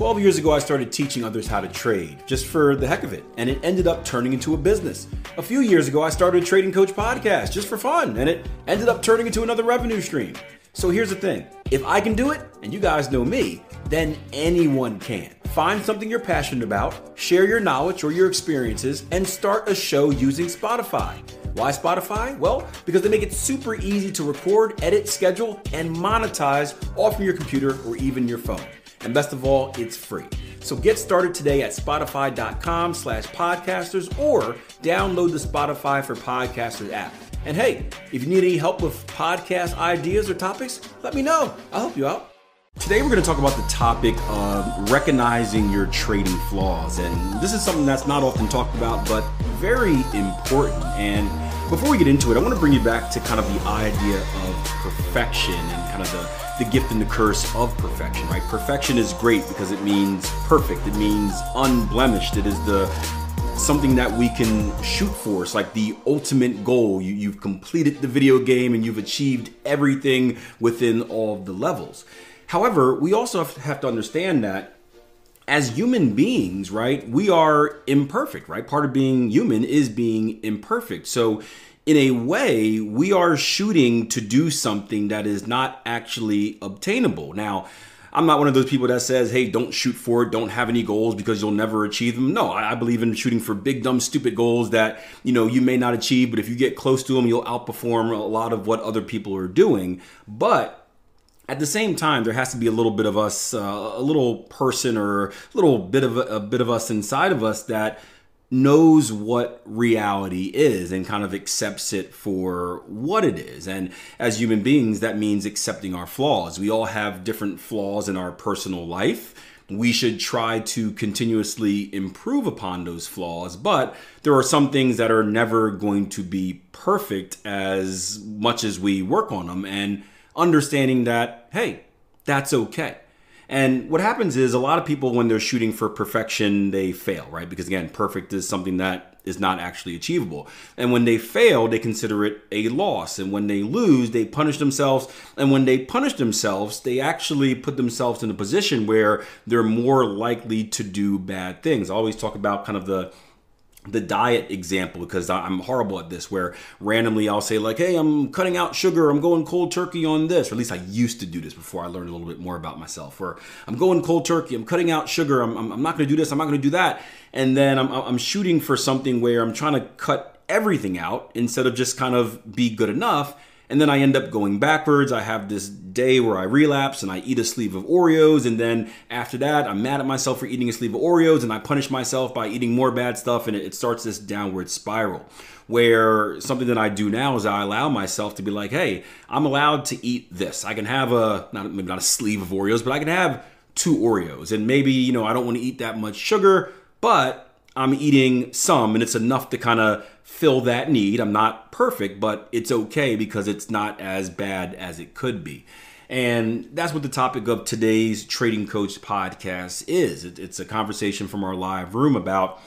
12 years ago, I started teaching others how to trade, just for the heck of it, and it ended up turning into a business. A few years ago, I started a Trading Coach podcast, just for fun, and it ended up turning into another revenue stream. So here's the thing, if I can do it, and you guys know me, then anyone can. Find something you're passionate about, share your knowledge or your experiences, and start a show using Spotify. Why Spotify? Well, because they make it super easy to record, edit, schedule, and monetize all from your computer or even your phone. And best of all, it's free. So get started today at spotify.com/podcasters or download the Spotify for Podcasters app. And hey, if you need any help with podcast ideas or topics, let me know. I'll help you out. Today we're going to talk about the topic of recognizing your trading flaws. And this is something that's not often talked about, but very important. And before we get into it, I want to bring you back to kind of the idea of perfection and kind of the gift and the curse of perfection, right? Perfection is great because it means perfect. It means unblemished. It is something that we can shoot for. It's like the ultimate goal. You've completed the video game and you've achieved everything within all of the levels. However, we also have to understand that as human beings, right, we are imperfect, right? Part of being human is being imperfect. So in a way, we are shooting to do something that is not actually obtainable. Now, I'm not one of those people that says, hey, don't shoot for it, don't have any goals because you'll never achieve them. No, I believe in shooting for big, dumb, stupid goals that, you may not achieve, but if you get close to them, you'll outperform a lot of what other people are doing. But at the same time, there has to be a little bit of us, a little person or a little bit of us inside of us that knows what reality is and kind of accepts it for what it is. And as human beings, that means accepting our flaws. We all have different flaws in our personal life. We should try to continuously improve upon those flaws, but there are some things that are never going to be perfect as much as we work on them, and understanding that, hey, that's okay. And what happens is a lot of people, when they're shooting for perfection, they fail, right? Because again, perfect is something that is not actually achievable. And when they fail, they consider it a loss. And when they lose, they punish themselves. And when they punish themselves, they actually put themselves in a position where they're more likely to do bad things. I always talk about kind of the diet example, because I'm horrible at this, where randomly I'll say like, hey, I'm cutting out sugar, I'm going cold turkey on this, or at least I used to do this before I learned a little bit more about myself, where I'm going cold turkey, I'm cutting out sugar, I'm not going to do this, I'm not going to do that. And then I'm shooting for something where I'm trying to cut everything out instead of just kind of be good enough. And then I end up going backwards. I have this day where I relapse and I eat a sleeve of Oreos. And then after that, I'm mad at myself for eating a sleeve of Oreos, and I punish myself by eating more bad stuff. And it starts this downward spiral, where something that I do now is I allow myself to be like, hey, I'm allowed to eat this. I can have maybe not a sleeve of Oreos, but I can have 2 Oreos. And maybe, I don't want to eat that much sugar, but I'm eating some, and it's enough to kind of fill that need. I'm not perfect, but it's okay because it's not as bad as it could be. And that's what the topic of today's Trading Coach podcast is. It's a conversation from our live room about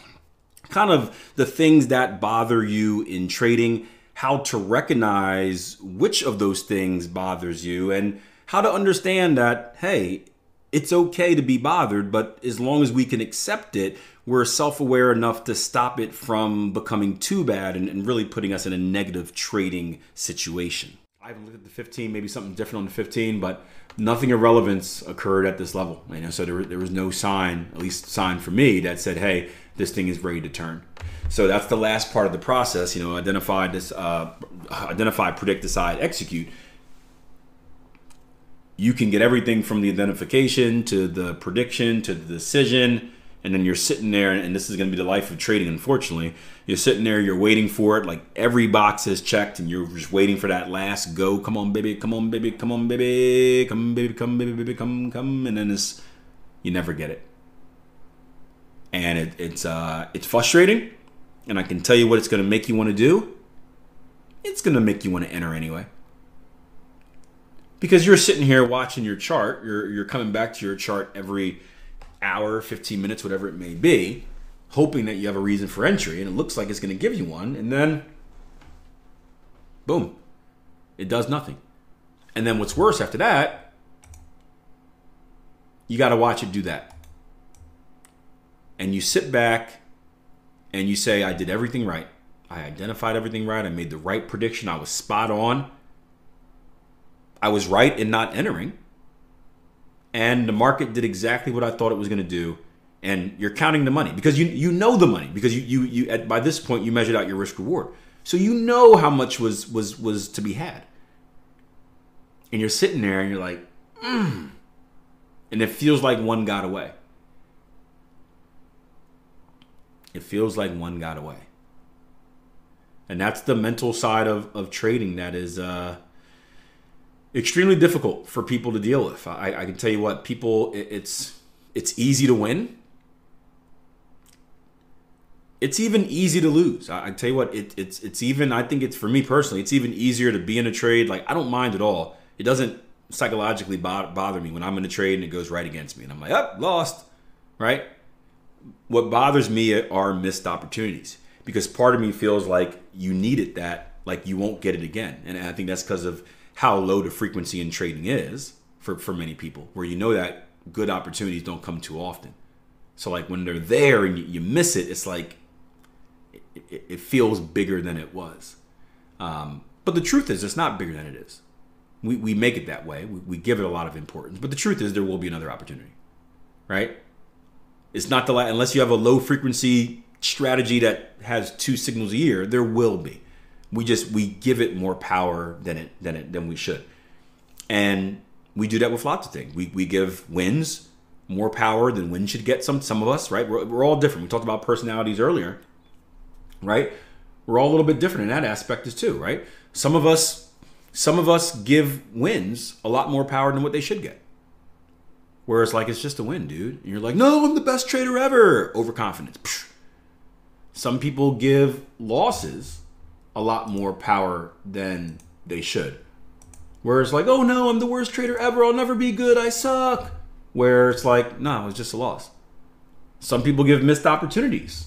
kind of the things that bother you in trading, how to recognize which of those things bothers you, and how to understand that, hey, it's okay to be bothered, but as long as we can accept it, we're self-aware enough to stop it from becoming too bad and really putting us in a negative trading situation. I haven't looked at the 15, maybe something different on the 15, but nothing of relevance occurred at this level. So there was no sign, at least sign for me, that said, hey, this thing is ready to turn. So that's the last part of the process, identify, predict, decide, execute. You can get everything from the identification to the prediction to the decision, and then you're sitting there, and this is going to be the life of trading, unfortunately. You're sitting there, you're waiting for it, like every box is checked, and you're just waiting for that last go. Come on, baby, come on, baby, come on, baby, come, baby, come, baby, come, and then you never get it. And it's frustrating, and I can tell you what it's going to make you want to do. It's going to make you want to enter anyway. Because you're sitting here watching your chart, you're coming back to your chart every hour, 15 minutes, whatever it may be, hoping that you have a reason for entry, and it looks like it's going to give you one, and then boom, it does nothing. And then what's worse after that, you got to watch it do that. and you sit back and you say, I did everything right. I identified everything right. I made the right prediction. I was spot on. I was right in not entering. And the market did exactly what I thought it was going to do. And you're counting the money because you know the money, because you by this point you measured out your risk reward. So you know how much was to be had. And you're sitting there and you're like, and it feels like one got away. It feels like one got away. And that's the mental side of trading that is extremely difficult for people to deal with. I can tell you what, people, it's easy to win. It's even easy to lose. I tell you what, it's even, I think it's, for me personally, it's even easier to be in a trade. Like, I don't mind at all. It doesn't psychologically bother me when I'm in a trade and it goes right against me. And I'm like, oh, lost, right? What bothers me are missed opportunities, because part of me feels like you needed that, like you won't get it again. And I think that's because of how low the frequency in trading is for many people, where you know that good opportunities don't come too often. So like when they're there and you miss it, it's like it feels bigger than it was. But the truth is, it's not bigger than it is. We make it that way. We give it a lot of importance. But the truth is, there will be another opportunity, right? It's not unless you have a low frequency strategy that has 2 signals a year, there will be. We give it more power than we should. And we do that with lots of things. We give wins more power than wins should get. Some of us, right? We're all different. We talked about personalities earlier, right? We're all a little bit different in that aspect as too, right? Some of us give wins a lot more power than what they should get. Whereas like, it's just a win, dude. And you're like, no, I'm the best trader ever. Overconfidence. Psh. Some people give losses a lot more power than they should. Whereas like, oh no, I'm the worst trader ever. I'll never be good. I suck. Where it's like, no, it was just a loss. Some people give missed opportunities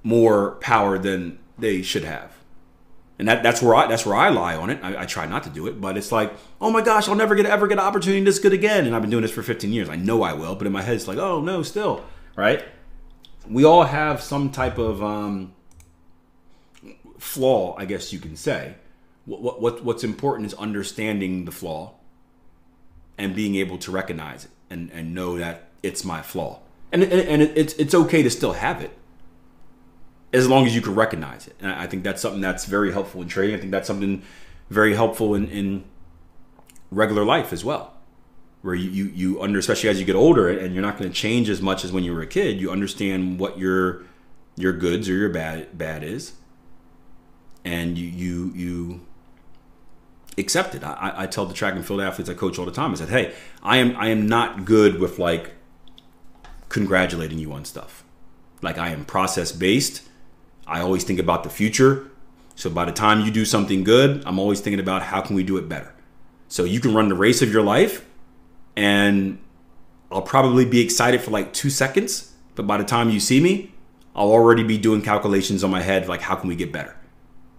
more power than they should have. And that's where I lie on it. I try not to do it, but it's like, oh my gosh, I'll never ever get an opportunity this good again. And I've been doing this for 15 years. I know I will, but in my head it's like, oh no, still, right? We all have some type of flaw, I guess you can say. What's important is understanding the flaw and being able to recognize it and know that it's my flaw. And it's okay to still have it, as long as you can recognize it. And I think that's something that's very helpful in trading. I think that's something very helpful in regular life as well, where you especially as you get older and you're not going to change as much as when you were a kid. You understand what your goods or your bad is, and you accept it. I tell the track and field athletes I coach all the time, I said, hey, I am not good with like congratulating you on stuff. Like, I am process based. I always think about the future. So by the time you do something good, I'm always thinking about how can we do it better. So you can run the race of your life and I'll probably be excited for like 2 seconds. But by the time you see me, I'll already be doing calculations on my head, like how can we get better?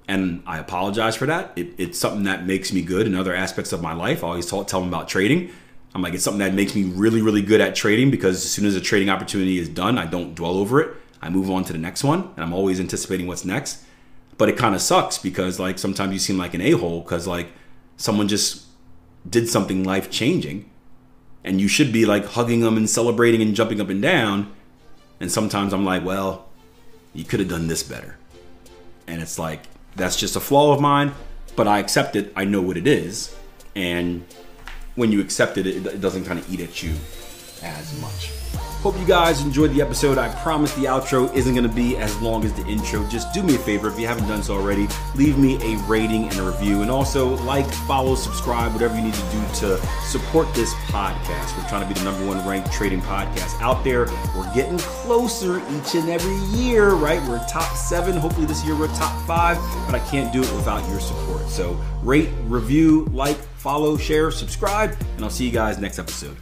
And I apologize for that. It's something that makes me good in other aspects of my life. I always tell them about trading. I'm like, it's something that makes me really, really good at trading, because as soon as a trading opportunity is done, I don't dwell over it. I move on to the next one, and I'm always anticipating what's next. But it kind of sucks because like sometimes you seem like an a-hole because like someone just did something life-changing and you should be like hugging them and celebrating and jumping up and down. And sometimes I'm like, well, you could have done this better. And it's like, that's just a flaw of mine, but I accept it. I know what it is. And when you accept it, it doesn't kind of eat at you as much. Hope you guys enjoyed the episode. I promise the outro isn't going to be as long as the intro. Just do me a favor, if you haven't done so already, leave me a rating and a review. And also like, follow, subscribe, whatever you need to do to support this podcast. We're trying to be the #1 ranked trading podcast out there. We're getting closer each and every year, right? We're top 7. Hopefully this year we're top 5, but I can't do it without your support. So rate, review, like, follow, share, subscribe, and I'll see you guys next episode.